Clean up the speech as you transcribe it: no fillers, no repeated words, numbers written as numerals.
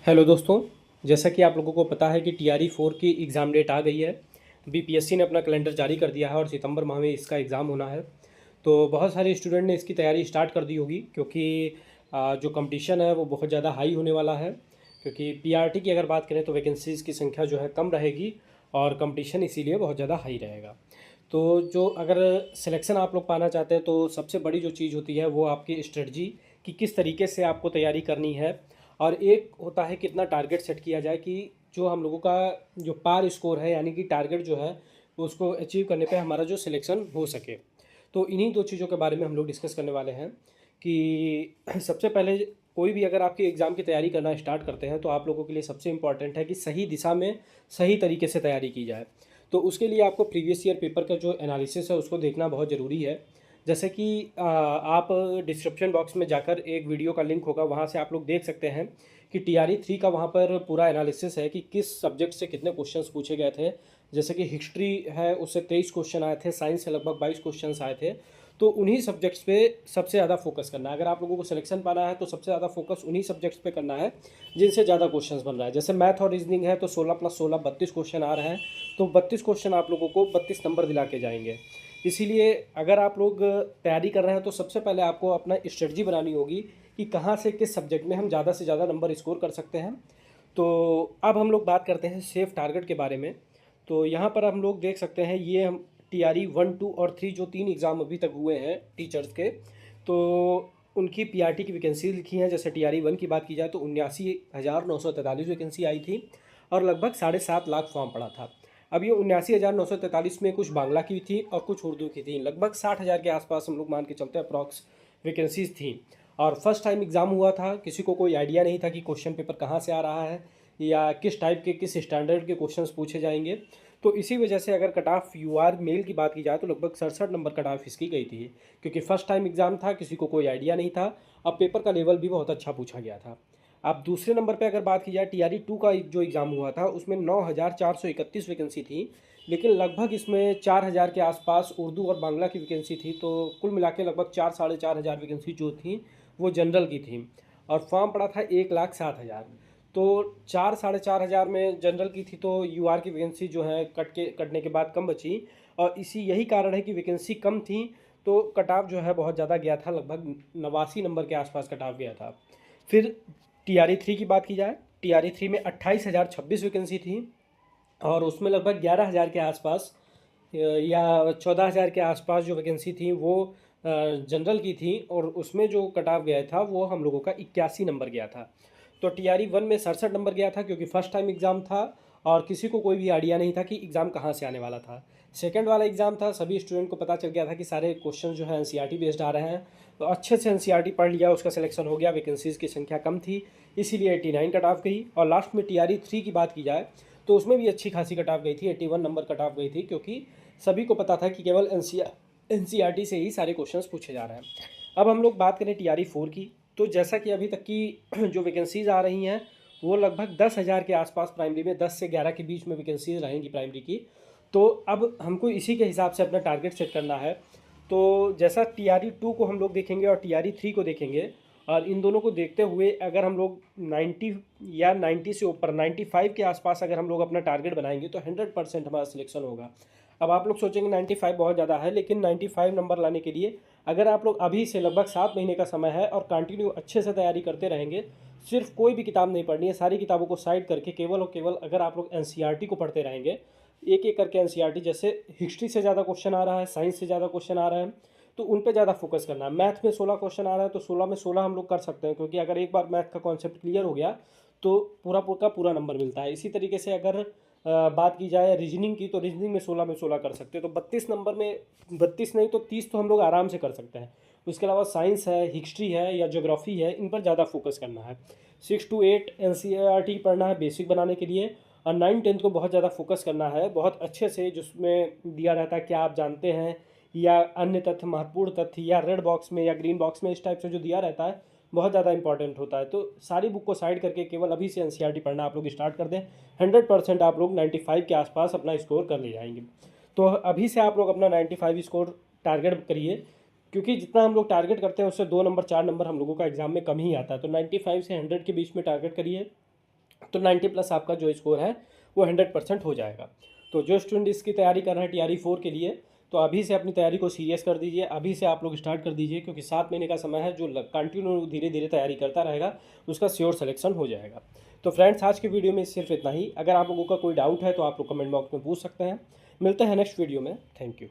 Hello दोस्तों। जैसा कि आप लोगों को पता है कि टीआरई 4 की एग्ज़ाम डेट आ गई है। बीपीएससी ने अपना कैलेंडर जारी कर दिया है और सितंबर माह में इसका एग्ज़ाम होना है। तो बहुत सारे स्टूडेंट ने इसकी तैयारी स्टार्ट कर दी होगी, क्योंकि जो कंपटीशन है वो बहुत ज़्यादा हाई होने वाला है। क्योंकि पीआरटी की अगर बात करें तो वैकेंसीज़ की संख्या जो है कम रहेगी और कंपटीशन इसीलिए बहुत ज़्यादा हाई रहेगा। तो जो अगर सिलेक्शन आप लोग पाना चाहते हैं तो सबसे बड़ी जो चीज़ होती है वो आपकी स्ट्रेटजी, कि किस तरीके से आपको तैयारी करनी है। और एक होता है कितना टारगेट सेट किया जाए, कि जो हम लोगों का जो पार स्कोर है यानी कि टारगेट जो है उसको अचीव करने पे हमारा जो सिलेक्शन हो सके। तो इन्हीं दो चीज़ों के बारे में हम लोग डिस्कस करने वाले हैं कि सबसे पहले कोई भी अगर आपकी एग्ज़ाम की तैयारी करना स्टार्ट करते हैं तो आप लोगों के लिए सबसे इम्पॉर्टेंट है कि सही दिशा में सही तरीके से तैयारी की जाए। तो उसके लिए आपको प्रीवियस ईयर पेपर का जो एनालिसिस है उसको देखना बहुत ज़रूरी है। जैसे कि आप डिस्क्रिप्शन बॉक्स में जाकर एक वीडियो का लिंक होगा, वहाँ से आप लोग देख सकते हैं कि टीआरई 3 का वहाँ पर पूरा एनालिसिस है कि किस सब्जेक्ट से कितने क्वेश्चंस पूछे गए थे। जैसे कि हिस्ट्री है उससे 23 क्वेश्चन आए थे, साइंस से लगभग 22 क्वेश्चंस आए थे। तो उन्हीं सब्जेक्ट्स पे सबसे ज़्यादा फोकस करना है। अगर आप लोगों को सिलेक्शन पाना है तो सबसे ज़्यादा फोकस उन्हीं सब्जेक्ट्स पे करना है जिनसे ज़्यादा क्वेश्चंस बन रहा है। जैसे मैथ और रीजनिंग है तो 16 + 16 32 क्वेश्चन आ रहे हैं। तो 32 क्वेश्चन आप लोगों को 32 नंबर दिला के जाएंगे। इसीलिए अगर आप लोग तैयारी कर रहे हैं तो सबसे पहले आपको अपना स्ट्रेटजी बनानी होगी कि कहाँ से किस सब्जेक्ट में हम ज़्यादा से ज़्यादा नंबर स्कोर कर सकते हैं। तो अब हम लोग बात करते हैं सेफ टारगेट के बारे में। तो यहाँ पर हम लोग देख सकते हैं, ये हम टीआरई 1, 2 और 3 जो 3 एग्ज़ाम अभी तक हुए हैं टीचर्स के, तो उनकी पीआरटी की वैकेंसी लिखी हैं। जैसे टीआरई 1 की बात की जाए तो 79,943 वैकेंसी आई थी और लगभग 7.5 लाख फॉर्म पड़ा था। अब ये 79,943 में कुछ बांग्ला की थी और कुछ उर्दू की थी। लगभग 60,000 के आसपास हम लोग मान के चलते हैं अप्रॉक्स वैकेंसीज थी। और फर्स्ट टाइम एग्ज़ाम हुआ था, किसी को कोई आइडिया नहीं था कि क्वेश्चन पेपर कहाँ से आ रहा है या किस टाइप के किस स्टैंडर्ड के क्वेश्चंस पूछे जाएंगे। तो इसी वजह से अगर कट ऑफ यूआर मेल की बात की जाए तो लगभग 67 नंबर कट ऑफ इसकी गई थी, क्योंकि फर्स्ट टाइम एग्ज़ाम था, किसी को कोई आइडिया नहीं था। अब पेपर का लेवल भी बहुत अच्छा पूछा गया था। अब दूसरे नंबर पे अगर बात की जाए टीआरई 2 का जो एग्ज़ाम हुआ था उसमें 9,431 वैकेंसी थी, लेकिन लगभग इसमें 4,000 के आसपास उर्दू और बांग्ला की वैकेंसी थी। तो कुल मिला के लगभग 4 साढ़े 4 हज़ार वैकेंसी जो थी वो जनरल की थी और फॉर्म पड़ा था 1,07,000। तो 4 साढ़े 4 हज़ार में जनरल की थी, तो यूआर की वैकेंसी जो है कटने के बाद कम बची। और इसी यही कारण है कि वैकेंसी कम थी तो कट ऑफ जो है बहुत ज़्यादा गया था, लगभग 89 नंबर के आसपास कट ऑफ गया था। फिर टीआरई 3 की बात की जाए, टीआरई 3 में 28,026 वैकेंसी थी और उसमें लगभग 11,000 के आसपास या 14,000 के आसपास जो वैकेंसी थी वो जनरल की थी और उसमें जो कट ऑफ गया था वो हम लोगों का 81 नंबर गया था। तो टीआरई 1 में 67 नंबर गया था, क्योंकि फर्स्ट टाइम एग्ज़ाम था और किसी को कोई भी आइडिया नहीं था कि एग्ज़ाम कहाँ से आने वाला था। सेकंड वाला एग्ज़ाम था, सभी स्टूडेंट को पता चल गया था कि सारे क्वेश्चन जो है एनसीईआरटी बेस्ड आ रहे हैं। तो अच्छे से एनसीईआरटी पढ़ लिया, उसका सिलेक्शन हो गया। वैकेंसीज़ की संख्या कम थी इसीलिए 89 कट ऑफ गई। और लास्ट में टीआरई 3 की बात की जाए तो उसमें भी अच्छी खासी कट ऑफ गई थी, 81 नंबर कट ऑफ गई थी, क्योंकि सभी को पता था कि केवल एनसीईआरटी से ही सारे क्वेश्चंस पूछे जा रहे हैं। अब हम लोग बात करें टीआरई 4 की, तो जैसा कि अभी तक की जो वैकेंसीज़ आ रही हैं वो लगभग 10,000 के आसपास प्राइमरी में, 10 से 11 के बीच में वैकेंसीज रहेंगी प्राइमरी की। तो अब हमको इसी के हिसाब से अपना टारगेट सेट करना है। तो जैसा टीआरई 2 को हम लोग देखेंगे और टीआरई 3 को देखेंगे, और इन दोनों को देखते हुए अगर हम लोग 90 या 90 से ऊपर 95 के आसपास अगर हम लोग अपना टारगेट बनाएंगे तो 100% हमारा सिलेक्शन होगा। अब आप लोग सोचेंगे 95 बहुत ज़्यादा है, लेकिन 95 नंबर लाने के लिए अगर आप लोग अभी से लगभग 7 महीने का समय है और कंटिन्यू अच्छे से तैयारी करते रहेंगे, सिर्फ कोई भी किताब नहीं पढ़नी है, सारी किताबों को साइड करके केवल और केवल अगर आप लोग एनसीईआरटी को पढ़ते रहेंगे, एक एक करके एनसीईआरटी, जैसे हिस्ट्री से ज़्यादा क्वेश्चन आ रहा है, साइंस से ज़्यादा क्वेश्चन आ रहा है, तो उन पे ज़्यादा फोकस करना है। मैथ में 16 क्वेश्चन आ रहा है तो 16 में 16 हम लोग कर सकते हैं, क्योंकि अगर एक बार मैथ का कॉन्सेप्ट क्लियर हो गया तो पूरा का पूरा नंबर मिलता है। इसी तरीके से अगर बात की जाए रीजनिंग की, तो रीजनिंग में 16 में 16 कर सकते हैं, तो 32 नंबर में 32 नहीं तो 30 तो हम लोग आराम से कर सकते हैं। उसके अलावा साइंस है, हिस्ट्री है या ज्योग्राफी है, इन पर ज़्यादा फोकस करना है। 6 to 8 एनसीईआरटी पढ़ना है बेसिक बनाने के लिए, और 9 10 को बहुत ज़्यादा फोकस करना है बहुत अच्छे से, जिसमें दिया रहता है क्या आप जानते हैं या अन्य तथ्य, महत्वपूर्ण तथ्य, या रेड बॉक्स में या ग्रीन बॉक्स में, इस टाइप से जो दिया रहता है बहुत ज़्यादा इंपॉर्टेंट होता है। तो सारी बुक को साइड करके केवल अभी से एनसीईआरटी पढ़ना आप लोग स्टार्ट कर दें, 100% आप लोग 95 के आसपास अपना स्कोर कर ले जाएंगे। तो अभी से आप लोग अपना 95 स्कोर टारगेट करिए, क्योंकि जितना हम लोग टारगेट करते हैं उससे 2 नंबर 4 नंबर हम लोगों का एग्जाम में कम ही आता है। तो 95 से 100 के बीच में टारगेट करिए तो 90 प्लस आपका जो स्कोर है वो 100% हो जाएगा। तो जो स्टूडेंट इसकी तैयारी कर रहे हैं TRE 4 के लिए, तो अभी से अपनी तैयारी को सीरियस कर दीजिए, अभी से आप लोग स्टार्ट कर दीजिए, क्योंकि 7 महीने का समय है। जो कंटिन्यू धीरे धीरे तैयारी करता रहेगा उसका श्योर सिलेक्शन हो जाएगा। तो फ्रेंड्स, आज की वीडियो में सिर्फ इतना ही। अगर आप लोगों का कोई डाउट है तो आप लोग कमेंट बॉक्स में पूछ सकते हैं। मिलते हैं नेक्स्ट वीडियो में। Thank you.